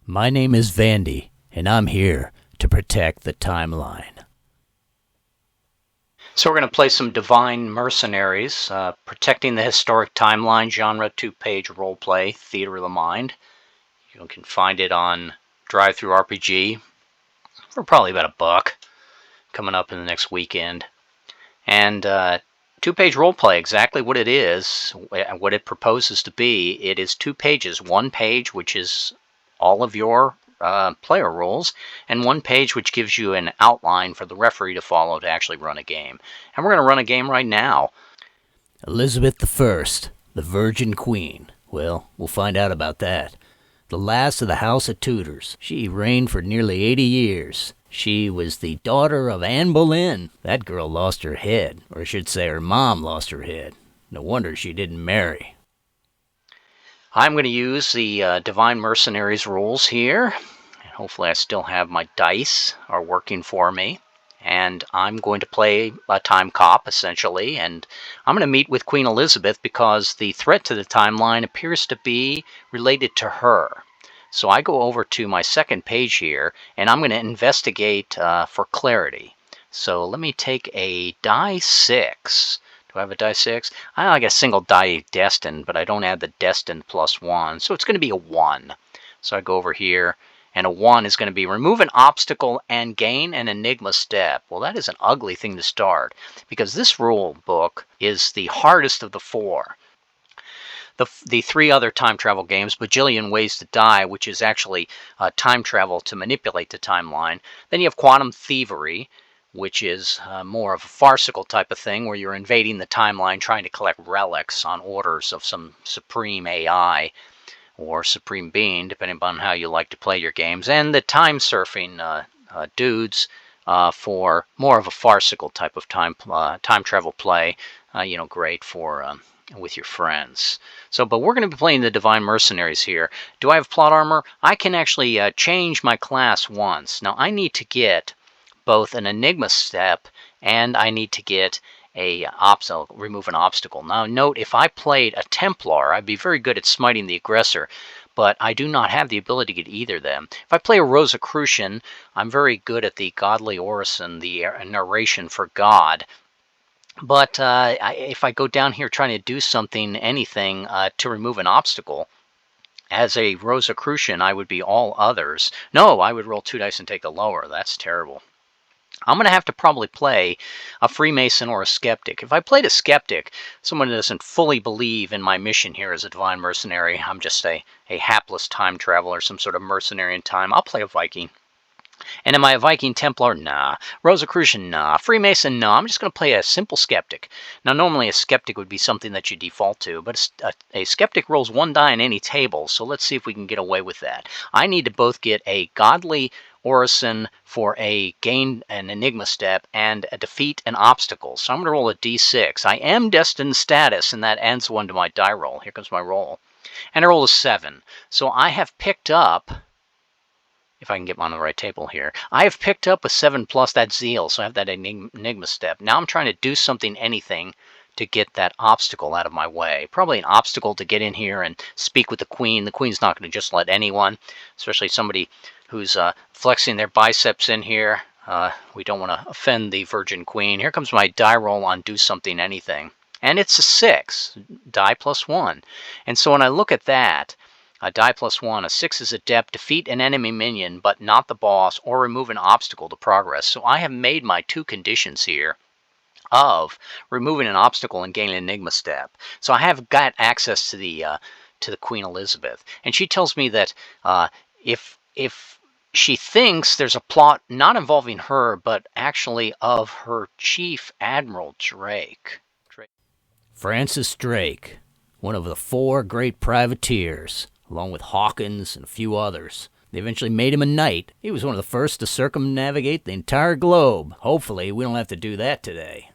My name is Vandy, and I'm here to protect the timeline. So we're going to play some Divine Mercenaries, protecting the historic timeline genre, 2-page roleplay, Theater of the Mind. You can find it on DriveThru RPG for probably about $1, coming up in the next weekend. And 2-page roleplay, exactly what it is, what it proposes to be. It is 2 pages, 1 page which is all of your player rules, and 1 page which gives you an outline for the referee to follow to actually run a game. And we're going to run a game right now. Elizabeth I, the Virgin Queen. Well, we'll find out about that. The last of the House of Tudors. She reigned for nearly 80 years. She was the daughter of Anne Boleyn. That girl lost her head, or I should say her mom lost her head. No wonder she didn't marry. I'm going to use the Divine Mercenaries rules here. Hopefully I still have my dice are working for me. And I'm going to play a time cop, essentially, and I'm going to meet with Queen Elizabeth because the threat to the timeline appears to be related to her. So I go over to my second page here, and I'm going to investigate for clarity. So let me take a die 6. Do I have a die 6? I get a single die destined, but I don't add the destined +1, so it's going to be a 1. So I go over here, and a 1 is going to be remove an obstacle and gain an enigma step. Well, that is an ugly thing to start, because this rule book is the hardest of the 4. The 3 other time travel games, Bajillion Ways to Die, which is actually time travel to manipulate the timeline. Then you have Quantum Thievery, which is more of a farcical type of thing where you're invading the timeline trying to collect relics on orders of some supreme AI or supreme being, depending upon how you like to play your games. And the time surfing dudes for more of a farcical type of time travel play, great for with your friends. So, but we're going to be playing the Divine Mercenaries here. Do I have plot armor? I can actually change my class once. Now, I need to get both an enigma step and I need to get a remove an obstacle. Now, note, if I played a Templar, I'd be very good at smiting the aggressor, but I do not have the ability to get either of them. If I play a Rosicrucian, I'm very good at the Godly Orison, the narration for God. But if I go down here trying to do something, anything, to remove an obstacle, as a Rosicrucian, I would be all others. No, I would roll 2 dice and take the lower. That's terrible. I'm going to have to probably play a Freemason or a Skeptic. If I played a Skeptic, someone who doesn't fully believe in my mission here as a Divine Mercenary, I'm just a hapless time traveler, some sort of mercenary in time, I'll play a Viking. And am I a Viking Templar? Nah. Rosicrucian? Nah. Freemason? No. I'm just going to play a simple Skeptic. Now, normally a Skeptic would be something that you default to, but a Skeptic rolls 1 die on any table, so let's see if we can get away with that. I need to both get a Godly Orison for a gain an enigma step and a defeat an obstacle. So I'm going to roll a d6. I am destined status, and that adds 1 to my die roll. Here comes my roll. And I roll a 7. So I have picked up, if I can get on the right table here, I have picked up a 7 plus that zeal, so I have that enigma step. Now I'm trying to do something, anything, to get that obstacle out of my way. Probably an obstacle to get in here and speak with the Queen. The Queen's not going to just let anyone, especially somebody who's flexing their biceps in here. We don't want to offend the Virgin Queen. Here comes my die roll on do something, anything. And it's a 6, die +1. And so when I look at that, a die +1, a 6 is adept, defeat an enemy minion, but not the boss, or remove an obstacle to progress. So I have made my 2 conditions here of removing an obstacle and gaining an enigma step. So I have got access to the Queen Elizabeth, and she tells me that if she thinks there's a plot not involving her, but actually of her chief admiral Drake. Francis Drake, one of the 4 great privateers, along with Hawkins and a few others. They eventually made him a knight. He was one of the first to circumnavigate the entire globe. Hopefully, we don't have to do that today.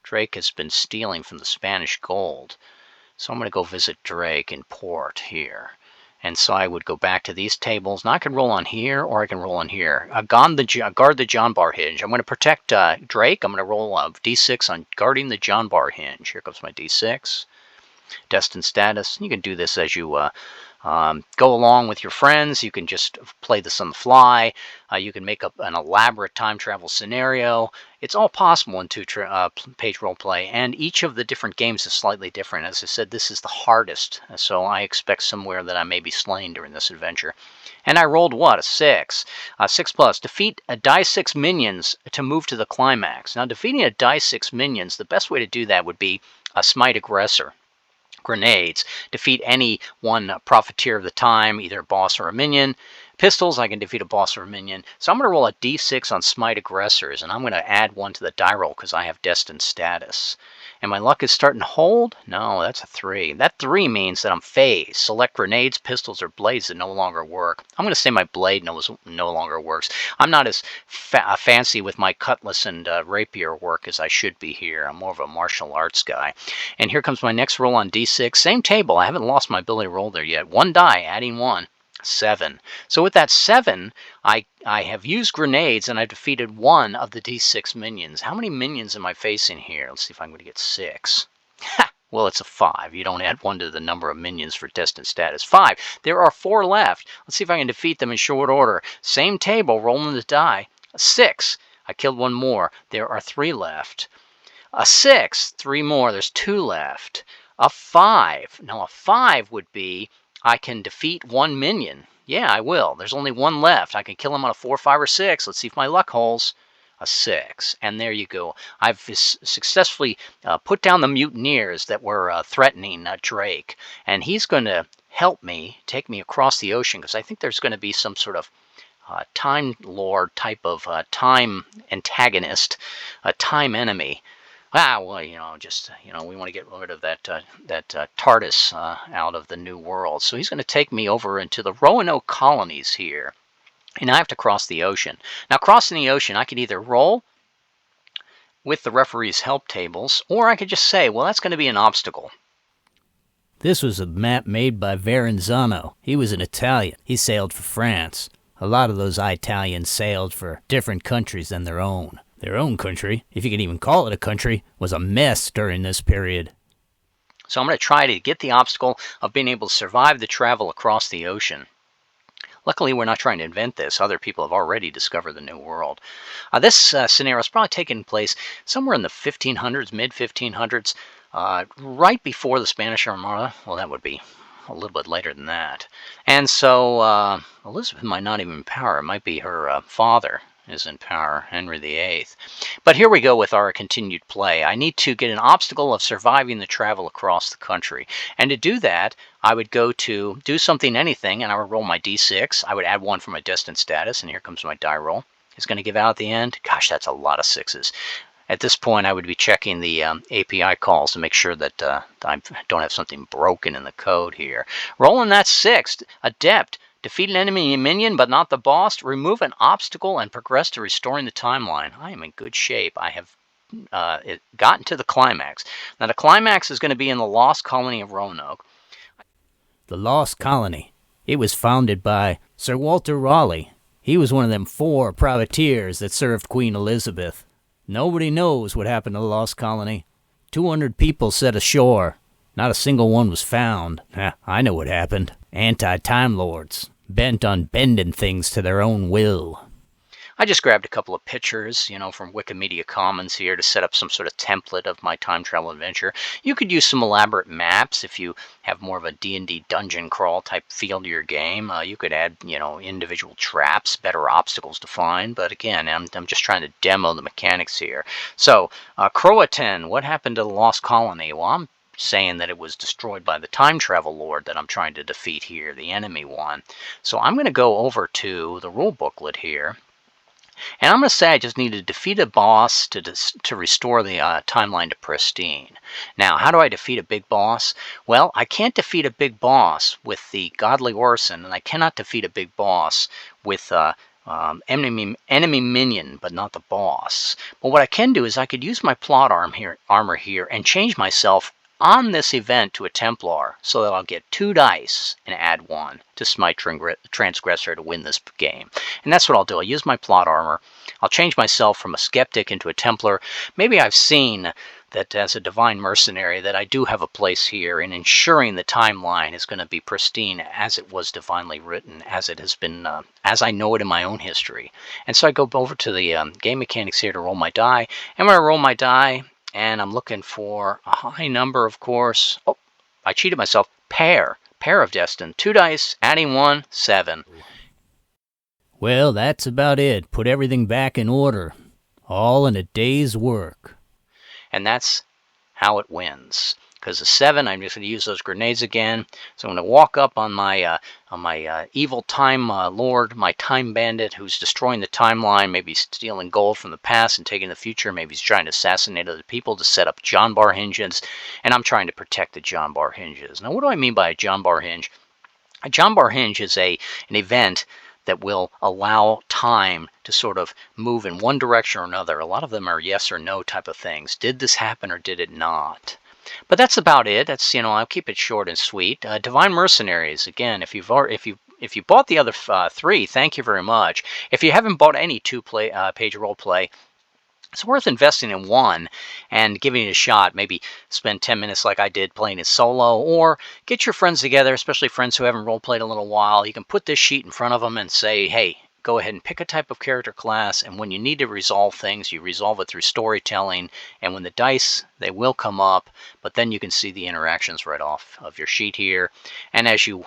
Drake has been stealing from the Spanish gold. So I'm going to go visit Drake in port here. And so I would go back to these tables. Now I can roll on here, or I can roll on here. Guard the John Bar hinge. I'm going to protect Drake. I'm going to roll a d6 on guarding the John Bar hinge. Here comes my d6. Destined status. You can do this as you go along with your friends. You can just play this on the fly. You can make up an elaborate time travel scenario. It's all possible in two-page role play, and each of the different games is slightly different. As I said, this is the hardest, so I expect somewhere that I may be slain during this adventure. And I rolled what? A 6. 6 plus. Defeat a die 6 minions to move to the climax. Now, defeating a die 6 minions, the best way to do that would be a smite aggressor. Grenades. Defeat any one profiteer of the time, either a boss or a minion. Pistols, I can defeat a boss or a minion. So I'm going to roll a d6 on smite aggressors, and I'm going to add 1 to the die roll because I have destined status. And my luck is starting to hold? No, that's a 3. That 3 means that I'm phased. Select grenades, pistols, or blades that no longer work. I'm going to say my blade no longer works. I'm not as fancy with my cutlass and rapier work as I should be here. I'm more of a martial arts guy. And here comes my next roll on d6. Same table. I haven't lost my ability to roll there yet. 1 die, adding 1. 7. So with that 7, I have used grenades and I've defeated 1 of the d6 minions. How many minions am I facing here? Let's see if I'm going to get 6. Ha! Well, it's a 5. You don't add 1 to the number of minions for destined status. 5. There are 4 left. Let's see if I can defeat them in short order. Same table, rolling the die. A 6. I killed 1 more. There are 3 left. A 6. 3 more. There's 2 left. A 5. Now, a 5 would be I can defeat 1 minion. Yeah, I will. There's only 1 left. I can kill him on a 4, 5, or 6. Let's see if my luck holds. A 6. And there you go. I've successfully put down the mutineers that were threatening Drake. And he's going to help me, take me across the ocean, because I think there's going to be some sort of Time Lord type of time antagonist, a time enemy. Well, we want to get rid of that TARDIS out of the New World. So he's going to take me over into the Roanoke colonies here, and I have to cross the ocean. Now, crossing the ocean, I could either roll with the referee's help tables, or I could just say, well, that's going to be an obstacle. This was a map made by Verenzano. He was an Italian. He sailed for France. A lot of those Italians sailed for different countries than their own. Their own country, if you can even call it a country, was a mess during this period. So I'm going to try to get the obstacle of being able to survive the travel across the ocean. Luckily, we're not trying to invent this. Other people have already discovered the New World. This scenario is probably taking place somewhere in the 1500s, mid-1500s, right before the Spanish Armada. Well, that would be a little bit later than that. And so Elizabeth might not even be in power. It might be her father is in power, Henry VIII. But here we go with our continued play. I need to get an obstacle of surviving the travel across the country. And to do that, I would go to do something, anything, and I would roll my d6. I would add 1 for my destined status, and here comes my die roll. It's going to give out at the end. Gosh, that's a lot of 6s. At this point, I would be checking the API calls to make sure that I don't have something broken in the code here. Rolling that 6, Adept. Defeat an enemy minion, but not the boss. Remove an obstacle and progress to restoring the timeline. I am in good shape. I have gotten to the climax. Now, the climax is going to be in the Lost Colony of Roanoke. The Lost Colony. It was founded by Sir Walter Raleigh. He was one of them 4 privateers that served Queen Elizabeth. Nobody knows what happened to the Lost Colony. 200 people set ashore. Not a single one was found. I know what happened. Anti-Time Lords, bent on bending things to their own will. I just grabbed a couple of pictures, from Wikimedia Commons here to set up some sort of template of my time travel adventure. You could use some elaborate maps if you have more of a D&D dungeon crawl type feel to your game. You could add, individual traps, better obstacles to find. But again, I'm just trying to demo the mechanics here. So, Croatan, what happened to the Lost Colony? Well, I'm saying that it was destroyed by the time travel lord that I'm trying to defeat here, the enemy one. So I'm going to go over to the rule booklet here, and I'm going to say I just need to defeat a boss to restore the timeline to pristine. Now, how do I defeat a big boss? Well, I can't defeat a big boss with the Godly Orson, and I cannot defeat a big boss with enemy minion, but not the boss. But what I can do is I could use my plot armor here and change myself on this event to a Templar, so that I'll get 2 dice and add 1 to Smite Transgressor to win this game. And that's what I'll do. I'll use my plot armor. I'll change myself from a skeptic into a Templar. Maybe I've seen that as a divine mercenary that I do have a place here in ensuring the timeline is going to be pristine as it was divinely written, as it has been, as I know it in my own history. And so I go over to the game mechanics here to roll my die, and when I roll my die, and I'm looking for a high number, of course. Oh, I cheated myself. Pair of destined. 2 dice, adding 1, 7. Well, that's about it. Put everything back in order. All in a day's work. And that's how it wins. Because a 7, I'm just going to use those grenades again. So I'm going to walk up on my evil time lord, my time bandit, who's destroying the timeline, maybe stealing gold from the past and taking the future. Maybe he's trying to assassinate other people to set up John Bar hinges, and I'm trying to protect the John Bar hinges. Now, what do I mean by a John Bar hinge? A John Bar hinge is an event that will allow time to sort of move in one direction or another. A lot of them are yes or no type of things. Did this happen or did it not? But that's about it. That's, I'll keep it short and sweet. Divine Mercenaries. Again, if you bought the other 3, thank you very much. If you haven't bought any 2-page role play, it's worth investing in one and giving it a shot. Maybe spend 10 minutes like I did playing it solo, or get your friends together, especially friends who haven't role played a little while. You can put this sheet in front of them and say, hey, go ahead and pick a type of character class, and when you need to resolve things, you resolve it through storytelling, and when the dice, they will come up, but then you can see the interactions right off of your sheet here. And as you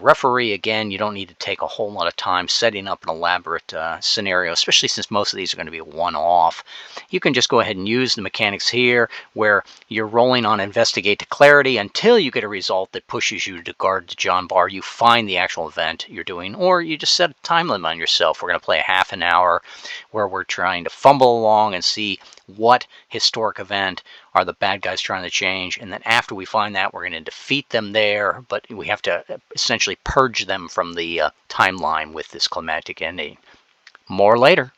referee, again, you don't need to take a whole lot of time setting up an elaborate scenario, especially since most of these are going to be a one-off. You can just go ahead and use the mechanics here where you're rolling on investigate to clarity until you get a result that pushes you to guard the John Bar. You find the actual event you're doing, or you just set a time limit on yourself. We're going to play a half an hour where we're trying to fumble along and see what historic event are the bad guys trying to change, and then after we find that, we're going to defeat them there, but we have to essentially purge them from the timeline with this climactic ending. More later.